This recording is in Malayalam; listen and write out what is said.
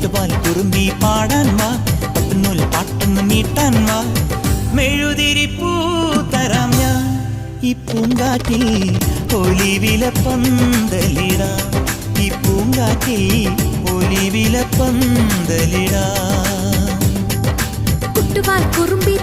കുട്ടുപാൽ കുറുമ്പി പാടാൻ വാ, പട്ടുനൂൽ പാട്ടൊന്ന് മീട്ടാൻ വാ. മെഴുതിരി പൂ തരാം ഞാൻ ഈ പൂങ്കാറ്റിൽ, ഒലിവില പന്തലിടാം. ഈ പൂങ്കാറ്റിൽ ഒലിവില പന്തലിടാം. കുട്ടുപാൽ കുറുമ്പി